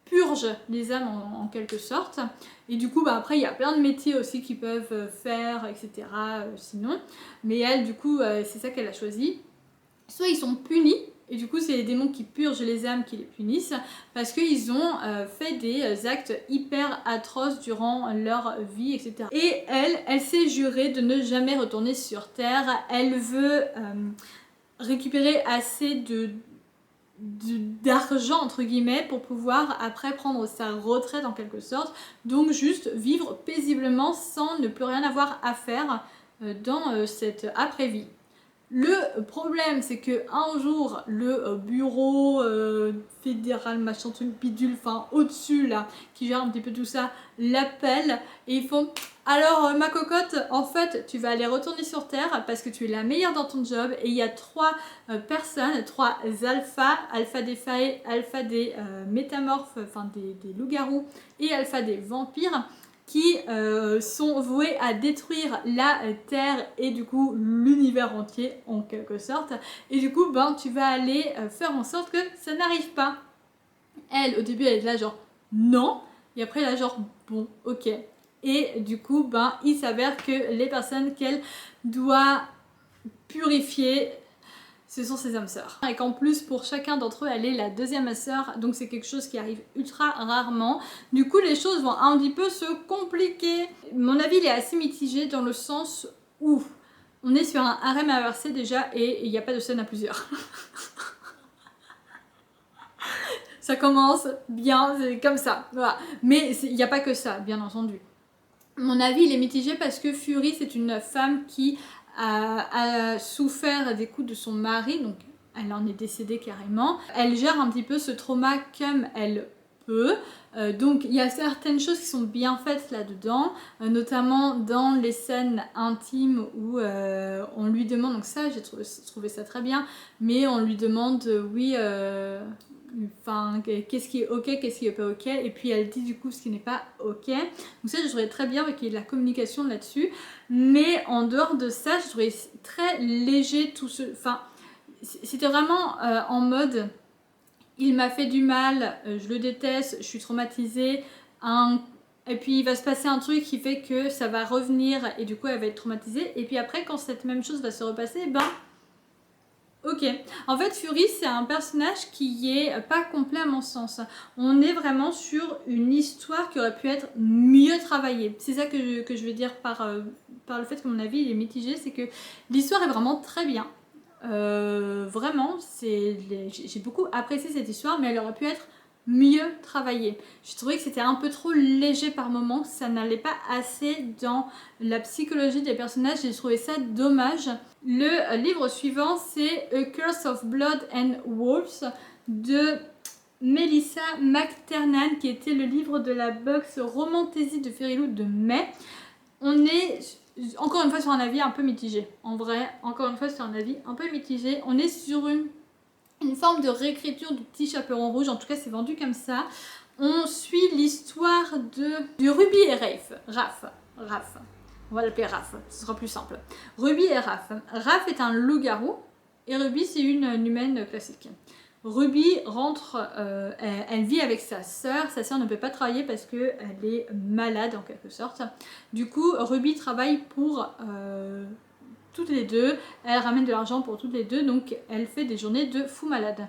Speaker 1: purgent les âmes en quelque sorte. Et du coup après il y a plein de métiers aussi qu'ils peuvent faire, etc. Sinon. Mais elle du coup c'est ça qu'elle a choisi. Soit ils sont punis. Et du coup, c'est les démons qui purgent les âmes qui les punissent parce qu'ils ont fait des actes hyper atroces durant leur vie, etc. Et elle s'est jurée de ne jamais retourner sur Terre. Elle veut récupérer assez d'argent entre guillemets pour pouvoir après prendre sa retraite en quelque sorte. Donc juste vivre paisiblement sans ne plus rien avoir à faire dans cette après-vie. Le problème, c'est que un jour, le bureau fédéral, machin truc bidule, enfin au-dessus là, qui gère un petit peu tout ça, l'appelle et ils font alors ma cocotte, en fait, tu vas aller retourner sur Terre parce que tu es la meilleure dans ton job et il y a 3 personnes, 3 alpha des failles, alpha des métamorphes, enfin des loups-garous et alpha des vampires qui sont voués à détruire la Terre et du coup l'univers entier en quelque sorte. Et du coup, tu vas aller faire en sorte que ça n'arrive pas. Elle, au début, elle est là genre non, et après elle est là genre bon, ok. Et du coup, il s'avère que les personnes qu'elle doit purifier, ce sont ses âmes sœurs. Et qu'en plus, pour chacun d'entre eux, elle est la deuxième sœur, donc c'est quelque chose qui arrive ultra rarement. Du coup, les choses vont un petit peu se compliquer. Mon avis, il est assez mitigé dans le sens où on est sur un harem inversé déjà et il n'y a pas de scène à plusieurs. Ça commence bien, c'est comme ça, voilà. Mais il n'y a pas que ça, bien entendu. Mon avis, il est mitigé parce que Fury, c'est une femme qui a souffert des coups de son mari, donc elle en est décédée carrément. Elle gère un petit peu ce trauma comme elle peut. Donc il y a certaines choses qui sont bien faites là-dedans, notamment dans les scènes intimes où on lui demande, donc ça j'ai trouvé ça très bien, mais on lui demande oui... Enfin, qu'est-ce qui est ok, qu'est-ce qui est pas ok, et puis elle dit du coup ce qui n'est pas ok. Donc ça je trouvais très bien avec qu'il y ait de la communication là-dessus, mais en dehors de ça je trouvais très léger tout ce... Enfin, c'était vraiment en mode il m'a fait du mal, je le déteste, je suis traumatisée, et puis il va se passer un truc qui fait que ça va revenir et du coup elle va être traumatisée, et puis après quand cette même chose va se repasser, ok. En fait, Fury, c'est un personnage qui est pas complet à mon sens. On est vraiment sur une histoire qui aurait pu être mieux travaillée. C'est ça que je veux dire par le fait que mon avis il est mitigé, c'est que l'histoire est vraiment très bien. Vraiment, j'ai beaucoup apprécié cette histoire, mais elle aurait pu être mieux travaillée. J'ai trouvé que c'était un peu trop léger par moments, ça n'allait pas assez dans la psychologie des personnages, j'ai trouvé ça dommage. Le livre suivant, c'est A Curse of Blood and Wolves de Melissa McTernan, qui était le livre de la box Romantaisie de Fairyloot de mai. On est encore une fois sur un avis un peu mitigé. En vrai, encore une fois sur un avis un peu mitigé. On est sur une forme de réécriture du Petit Chaperon Rouge, en tout cas c'est vendu comme ça. On suit l'histoire de Ruby et Raph. On va l'appeler Raph, ce sera plus simple. Ruby et Raph. Raph est un loup-garou et Ruby c'est une humaine classique. Ruby rentre, elle vit avec sa sœur ne peut pas travailler parce qu'elle est malade en quelque sorte. Du coup Ruby travaille pour toutes les deux, elle ramène de l'argent pour toutes les deux, donc elle fait des journées de fou malade.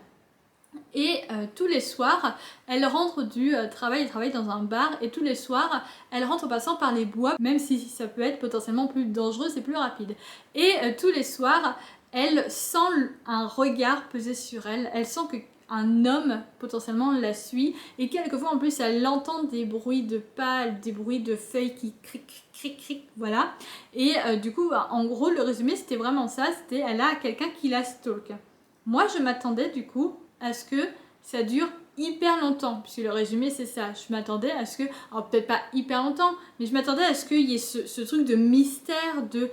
Speaker 1: Et tous les soirs, elle rentre du travail, elle travaille dans un bar, et tous les soirs, elle rentre en passant par les bois, même si ça peut être potentiellement plus dangereux, c'est plus rapide. Et tous les soirs, elle sent un regard peser sur elle, elle sent qu'un homme potentiellement la suit, et quelquefois en plus elle entend des bruits de pas, des bruits de feuilles qui cric, voilà. Et du coup, en gros, le résumé c'était vraiment ça, c'était elle a quelqu'un qui la stalk. Moi je m'attendais du coup à ce que ça dure hyper longtemps, puisque le résumé c'est ça. Je m'attendais à ce que, alors peut-être pas hyper longtemps, mais je m'attendais à ce qu'il y ait ce truc de mystère, de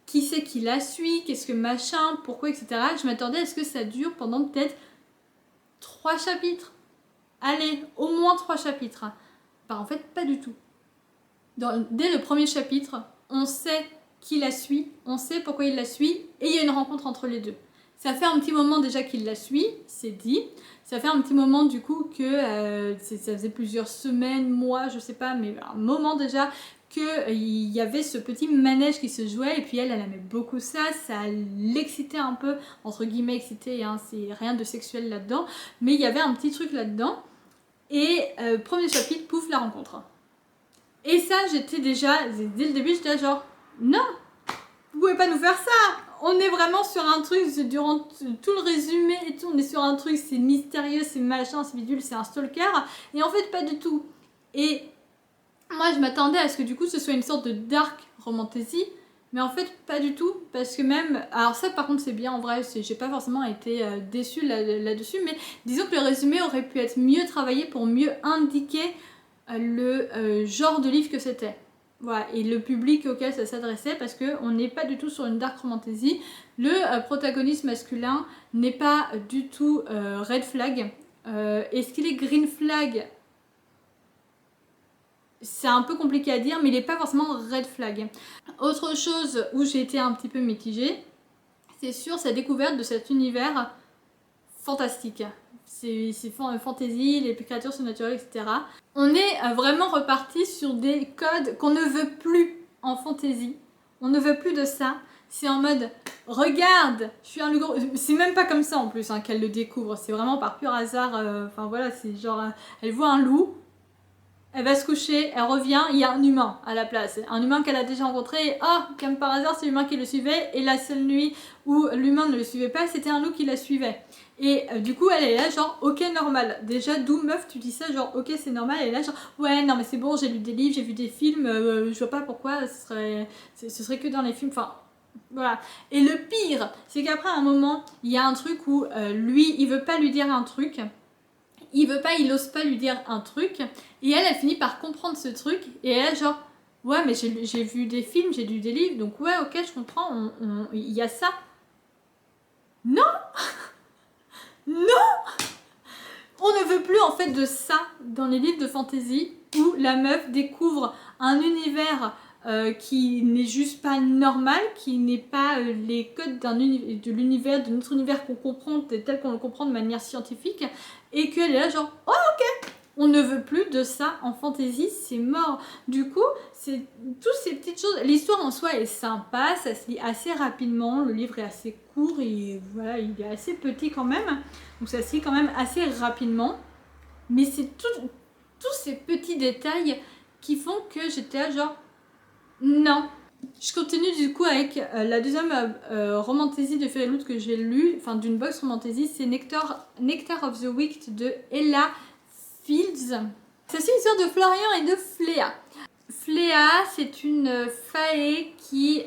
Speaker 1: qui c'est qui la suit, qu'est-ce que machin, pourquoi, etc. Je m'attendais à ce que ça dure pendant peut-être 3 chapitres. allez, au moins 3 chapitres. Bah en fait, pas du tout. Dès le premier chapitre, on sait qui la suit, on sait pourquoi il la suit, et il y a une rencontre entre les deux. Ça fait un petit moment déjà qu'il la suit, c'est dit. Ça fait un petit moment du coup que ça faisait plusieurs semaines, mois, je sais pas, mais un moment déjà qu'il y avait ce petit manège qui se jouait, et puis elle aimait beaucoup ça l'excitait un peu, entre guillemets excité, hein, c'est rien de sexuel là-dedans, mais il y avait un petit truc là-dedans, et premier chapitre, pouf, la rencontre. Et ça, j'étais déjà, dès le début, j'étais genre, non, vous pouvez pas nous faire ça. On est vraiment sur un truc, durant tout le résumé et tout, on est sur un truc, c'est mystérieux, c'est machin, c'est bidule, c'est un stalker. Et en fait, pas du tout. Et moi, je m'attendais à ce que du coup, ce soit une sorte de dark romantasy. Mais en fait, pas du tout. Parce que même... Alors ça, par contre, c'est bien, en vrai, j'ai pas forcément été déçue là-dessus. Mais disons que le résumé aurait pu être mieux travaillé pour mieux indiquer le genre de livre que c'était. Voilà, et le public auquel ça s'adressait, parce qu'on n'est pas du tout sur une dark fantasy. Le protagoniste masculin n'est pas du tout red flag. Est-ce qu'il est green flag? C'est un peu compliqué à dire, mais il n'est pas forcément red flag. Autre chose où j'ai été un petit peu mitigée, c'est sur sa découverte de cet univers fantastique. C'est fantasy, les créatures surnaturelles, etc. On est vraiment reparti sur des codes qu'on ne veut plus en fantasy. On ne veut plus de ça. C'est en mode, regarde, je suis un loup. C'est même pas comme ça en plus hein, qu'elle le découvre. C'est vraiment par pur hasard. Enfin voilà, c'est genre, elle voit un loup. Elle va se coucher, elle revient, il y a un humain à la place. Un humain qu'elle a déjà rencontré, et oh, comme par hasard, c'est l'humain qui le suivait. Et la seule nuit où l'humain ne le suivait pas, c'était un loup qui la suivait. Et du coup, elle est là, genre, ok, normal. Déjà, d'où meuf, tu dis ça, genre, ok, c'est normal. Elle est là, genre, ouais, non, mais c'est bon, j'ai lu des livres, j'ai vu des films, je vois pas pourquoi ce serait que dans les films. Enfin, voilà. Et le pire, c'est qu'après un moment, il y a un truc où lui, il veut pas lui dire un truc. Il ose pas lui dire un truc, et elle finit par comprendre ce truc, et elle genre, ouais mais j'ai vu des films, j'ai lu des livres, donc ouais ok je comprends, il y a ça. Non. Non. On ne veut plus en fait de ça dans les livres de fantasy, où la meuf découvre un univers qui n'est juste pas normal, qui n'est pas les codes de l'univers, de notre univers qu'on comprend tel qu'on le comprend de manière scientifique, et qu'elle est là genre oh ok, on ne veut plus de ça en fantasy, c'est mort. Du coup, c'est toutes ces petites choses. L'histoire en soi est sympa, ça se lit assez rapidement, le livre est assez court et voilà, il est assez petit quand même, donc ça se lit quand même assez rapidement. Mais c'est tous ces petits détails qui font que j'étais là genre non. Je continue du coup avec la deuxième romantasy de Fairy Loot que j'ai lue, enfin d'une box romantasy, c'est Nectar of the Wicked de Ella Fields. C'est une histoire de Florian et de Fléa. Fléa, c'est une fae qui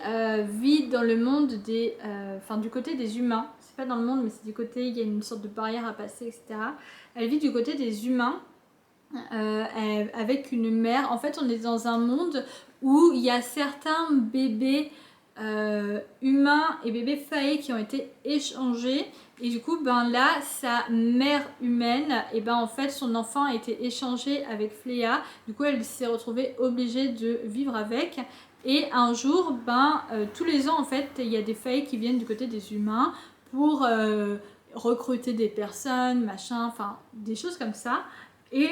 Speaker 1: vit dans le monde des... Enfin du côté des humains. C'est pas dans le monde mais c'est du côté, il y a une sorte de barrière à passer, etc. Elle vit du côté des humains. Avec une mère. En fait, on est dans un monde où il y a certains bébés humains et bébés faés qui ont été échangés. Et du coup, ben là, sa mère humaine, et ben en fait, son enfant a été échangé avec Fléa. Du coup, elle s'est retrouvée obligée de vivre avec. Et un jour, ben tous les ans, en fait, il y a des faés qui viennent du côté des humains pour recruter des personnes, machin, enfin, des choses comme ça. Et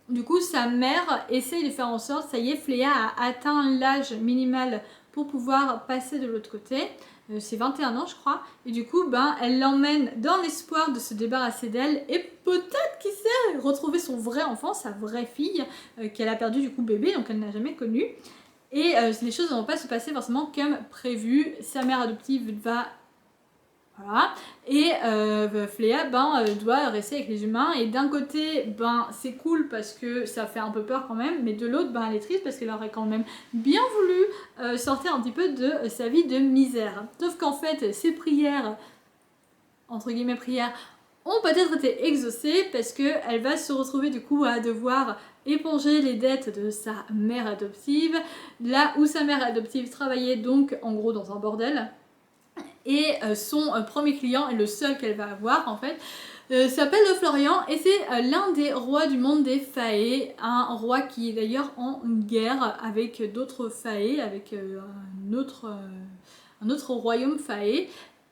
Speaker 1: du coup, sa mère essaye de faire en sorte, ça y est, Fléa a atteint l'âge minimal pour pouvoir passer de l'autre côté. C'est 21 ans, je crois. Et du coup, ben, elle l'emmène dans l'espoir de se débarrasser d'elle et peut-être, qui sait, retrouver son vrai enfant, sa vraie fille, qu'elle a perdu du coup bébé, donc elle n'a jamais connue. Et les choses ne vont pas se passer forcément comme prévu. Sa mère adoptive va... Voilà. Et Fléa doit rester avec les humains. Et d'un côté, c'est cool parce que ça fait un peu peur quand même. Mais de l'autre, elle est triste parce qu'elle aurait quand même bien voulu sortir un petit peu de sa vie de misère. Sauf qu'en fait, ses prières, entre guillemets prières, ont peut-être été exaucées parce qu'elle va se retrouver du coup à devoir éponger les dettes de sa mère adoptive. Là où sa mère adoptive travaillait donc en gros dans un bordel. Et son premier client est le seul qu'elle va avoir en fait. s'appelle Florian et c'est l'un des rois du monde des Fae, un roi qui est d'ailleurs en guerre avec d'autres Fae, avec un autre royaume Fae.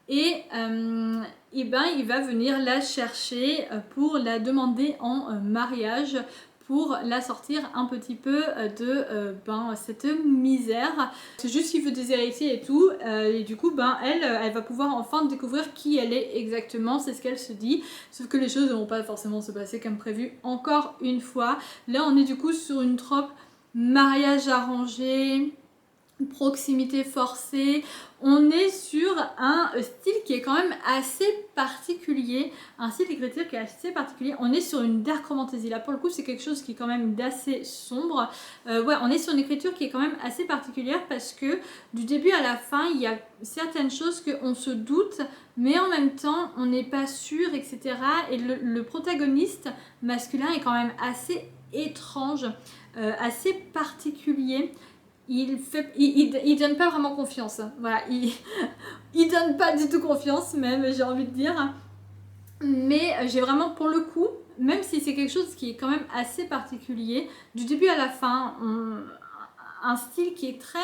Speaker 1: Et ben, il va venir la chercher pour la demander en mariage, pour la sortir un petit peu de cette misère. C'est juste qu'il veut des héritiers et tout, et du coup elle va pouvoir enfin découvrir qui elle est exactement, c'est ce qu'elle se dit, sauf que les choses ne vont pas forcément se passer comme prévu encore une fois. Là on est du coup sur une trope mariage arrangé, proximité forcée, on est sur un style qui est quand même assez particulier, un style d'écriture qui est assez particulier. On est sur une dark fantasy, là pour le coup c'est quelque chose qui est quand même d'assez sombre. Ouais, on est sur une écriture qui est quand même assez particulière parce que du début à la fin il y a certaines choses qu'on se doute mais en même temps on n'est pas sûr, etc. Et le protagoniste masculin est quand même assez étrange, assez particulier. Il donne pas vraiment confiance. Voilà, il donne pas du tout confiance, même, j'ai envie de dire. Mais j'ai vraiment, pour le coup, même si c'est quelque chose qui est quand même assez particulier, du début à la fin, un style qui est très...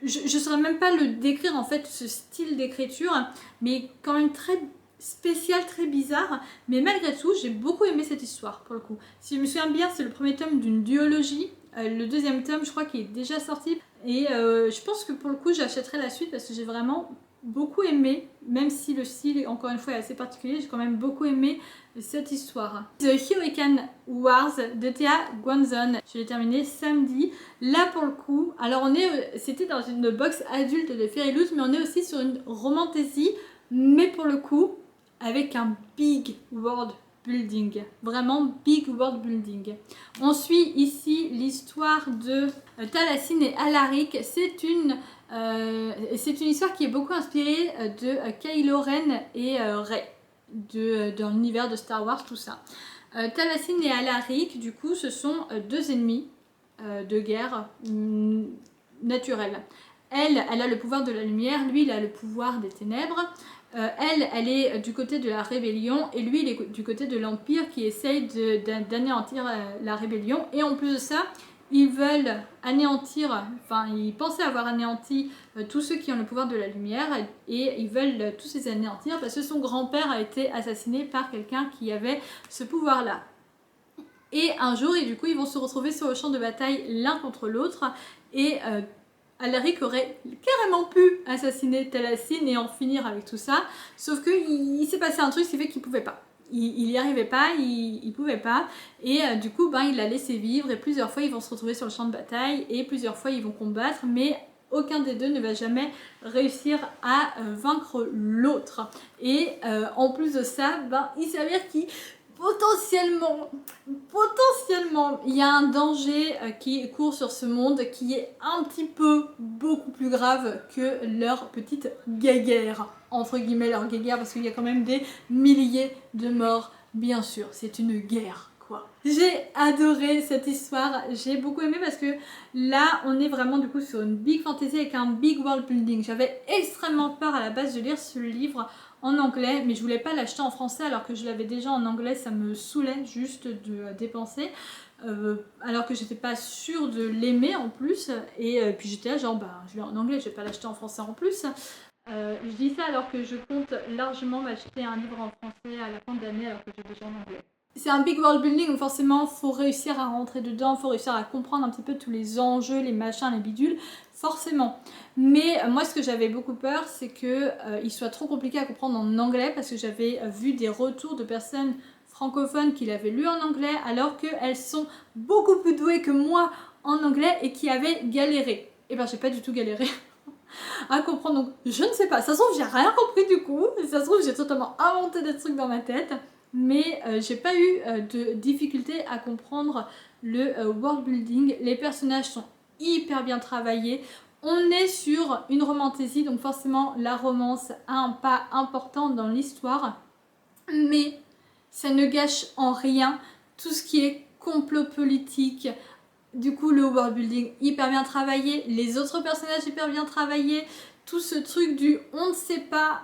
Speaker 1: Je ne saurais même pas le décrire en fait, ce style d'écriture, mais quand même très spécial, très bizarre. Mais malgré tout, j'ai beaucoup aimé cette histoire, pour le coup. Si je me souviens bien, c'est le premier tome d'une duologie. Le deuxième tome, je crois qu'il est déjà sorti. Et je pense que pour le coup, j'achèterai la suite parce que j'ai vraiment beaucoup aimé, même si le style, encore une fois, est assez particulier, j'ai quand même beaucoup aimé cette histoire. The Hurricane Wars de Thea Guanzon. Je l'ai terminé samedi. Là, pour le coup, alors c'était dans une box adulte de Fairy Loot, mais on est aussi sur une romantasy, mais pour le coup, avec un big world building, vraiment big world building. On suit ici l'histoire de Thalassine et Alaric. C'est une histoire qui est beaucoup inspirée de Kylo Ren et Rey, dans l'univers de Star Wars, tout ça. Thalassine et Alaric, du coup, ce sont deux ennemis de guerre naturelle. Elle a le pouvoir de la lumière, lui, il a le pouvoir des ténèbres. Elle est du côté de la rébellion et lui, il est du côté de l'Empire qui essaye d'anéantir la rébellion. Et en plus de ça, ils veulent anéantir, enfin, ils pensaient avoir anéanti tous ceux qui ont le pouvoir de la lumière et ils veulent tous les anéantir parce que son grand-père a été assassiné par quelqu'un qui avait ce pouvoir-là. Et un jour, et du coup, ils vont se retrouver sur le champ de bataille l'un contre l'autre et Alaric aurait carrément pu assassiner Thalassine et en finir avec tout ça, sauf qu'il s'est passé un truc qui fait qu'il pouvait pas. Il n'y arrivait pas, il pouvait pas, et du coup il l'a laissé vivre et plusieurs fois ils vont se retrouver sur le champ de bataille et plusieurs fois ils vont combattre, mais aucun des deux ne va jamais réussir à vaincre l'autre. Et en plus de ça, il s'avère qu'il potentiellement, il y a un danger qui court sur ce monde qui est un petit peu beaucoup plus grave que leur petite guéguerre, entre guillemets leur guéguerre, parce qu'il y a quand même des milliers de morts, bien sûr, c'est une guerre. J'ai adoré cette histoire, j'ai beaucoup aimé parce que là on est vraiment du coup sur une big fantasy avec un big world building. J'avais extrêmement peur à la base de lire ce livre en anglais, mais je voulais pas l'acheter en français alors que je l'avais déjà en anglais, ça me saoulait juste de dépenser. Alors que j'étais pas sûre de l'aimer en plus, et puis j'étais là genre je l'ai en anglais, je vais pas l'acheter en français en plus. Je dis ça alors que je compte largement m'acheter un livre en français à la fin de l'année alors que j'ai déjà en anglais. C'est un big world building donc forcément faut réussir à rentrer dedans, faut réussir à comprendre un petit peu tous les enjeux, les machins, les bidules, forcément. Mais moi ce que j'avais beaucoup peur c'est qu'il soit trop compliqué à comprendre en anglais parce que j'avais vu des retours de personnes francophones qui l'avaient lu en anglais alors qu'elles sont beaucoup plus douées que moi en anglais et qui avaient galéré. Et j'ai pas du tout galéré à comprendre, donc je ne sais pas, ça se trouve j'ai rien compris du coup, ça se trouve j'ai totalement inventé des trucs dans ma tête. Mais j'ai pas eu de difficulté à comprendre le world building. Les personnages sont hyper bien travaillés. On est sur une romantasy, donc forcément la romance a un pas important dans l'histoire. Mais ça ne gâche en rien tout ce qui est complot politique. Du coup, le world building hyper bien travaillé, les autres personnages hyper bien travaillés. Tout ce truc du on ne sait pas.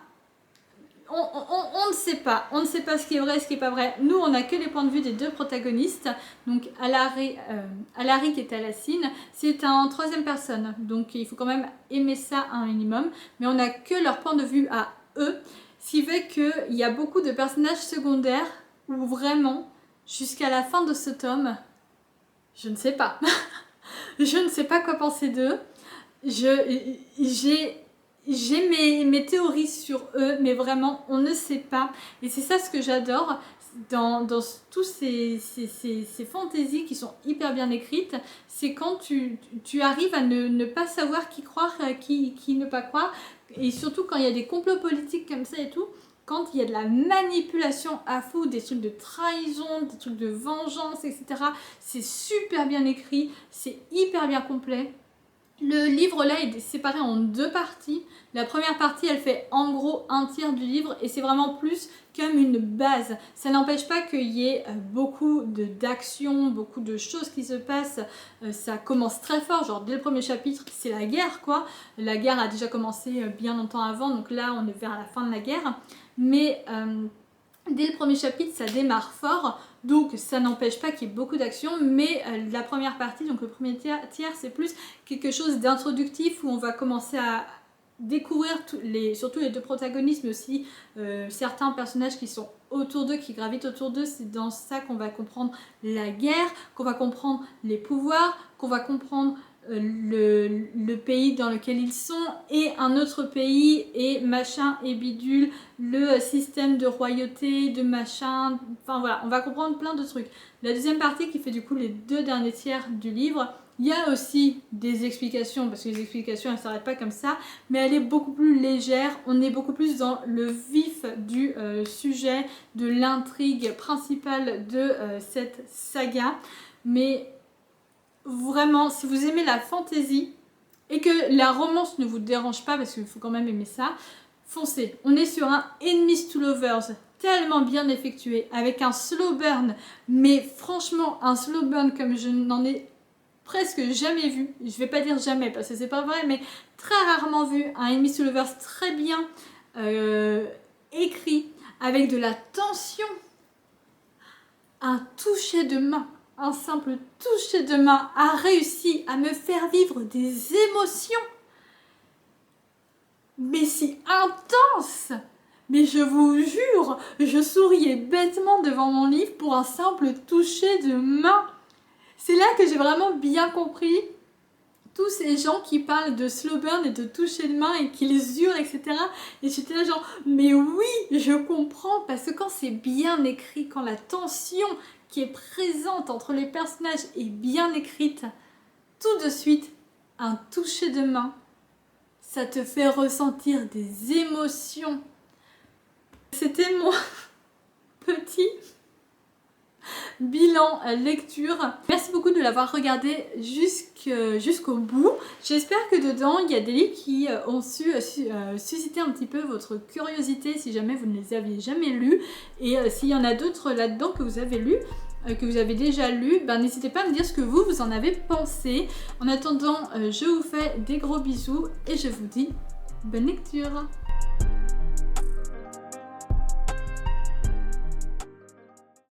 Speaker 1: on ne sait pas. On ne sait pas ce qui est vrai et ce qui n'est pas vrai. Nous, on n'a que les points de vue des deux protagonistes. Donc, Alaric et Thalassine, c'est en troisième personne. Donc, il faut quand même aimer ça un minimum. Mais on n'a que leur point de vue à eux. Ce qui fait qu'il y a beaucoup de personnages secondaires où vraiment, jusqu'à la fin de ce tome, je ne sais pas. Je ne sais pas quoi penser d'eux. J'ai mes théories sur eux, mais vraiment, on ne sait pas. Et c'est ça ce que j'adore dans tous ces fantaisies qui sont hyper bien écrites. C'est quand tu arrives à ne pas savoir qui croire, qui ne pas croire. Et surtout quand il y a des complots politiques comme ça et tout. Quand il y a de la manipulation à fou, des trucs de trahison, des trucs de vengeance, etc. C'est super bien écrit, c'est hyper bien complet. Le livre là est séparé en deux parties. La première partie elle fait en gros un tiers du livre et c'est vraiment plus comme une base. Ça n'empêche pas qu'il y ait beaucoup d'actions, beaucoup de choses qui se passent. Ça commence très fort, genre dès le premier chapitre c'est la guerre quoi. La guerre a déjà commencé bien longtemps avant, donc là on est vers la fin de la guerre. Mais dès le premier chapitre ça démarre fort. Donc ça n'empêche pas qu'il y ait beaucoup d'actions, mais la première partie, donc le premier tiers, c'est plus quelque chose d'introductif où on va commencer à découvrir surtout les deux protagonistes, mais aussi certains personnages qui sont autour d'eux, qui gravitent autour d'eux. C'est dans ça qu'on va comprendre la guerre, qu'on va comprendre les pouvoirs, qu'on va comprendre le pays dans lequel ils sont et un autre pays et machin et bidule, le système de royauté, de machin, enfin voilà, on va comprendre plein de trucs. La deuxième partie qui fait du coup les deux derniers tiers du livre, il y a aussi des explications, parce que les explications elles ne s'arrêtent pas comme ça, mais elle est beaucoup plus légère, on est beaucoup plus dans le vif du sujet, de l'intrigue principale de cette saga, mais vraiment, si vous aimez la fantasy et que la romance ne vous dérange pas, parce qu'il faut quand même aimer ça, foncez. On est sur un Enemies to Lovers tellement bien effectué, avec un slow burn, mais franchement, un slow burn comme je n'en ai presque jamais vu. Je vais pas dire jamais, parce que c'est pas vrai, mais très rarement vu. Un Enemies to Lovers très bien écrit, avec de la tension, un toucher de main. Un simple toucher de main a réussi à me faire vivre des émotions, mais si intenses. Mais je vous jure, je souriais bêtement devant mon livre pour un simple toucher de main. C'est là que j'ai vraiment bien compris tous ces gens qui parlent de slow burn et de toucher de main et qui les hurlent, etc. Et j'étais là genre, mais oui, je comprends, parce que quand c'est bien écrit, quand la tension qui est présente entre les personnages est bien écrite, tout de suite, un toucher de main, ça te fait ressentir des émotions. C'était mon petit bilan lecture. Merci beaucoup de l'avoir regardé jusqu'au bout. J'espère que dedans il y a des livres qui ont su susciter un petit peu votre curiosité si jamais vous ne les aviez jamais lus, et s'il y en a d'autres là-dedans que vous avez lus, que vous avez déjà lu, ben, n'hésitez pas à me dire ce que vous en avez pensé. En attendant, je vous fais des gros bisous et je vous dis bonne lecture.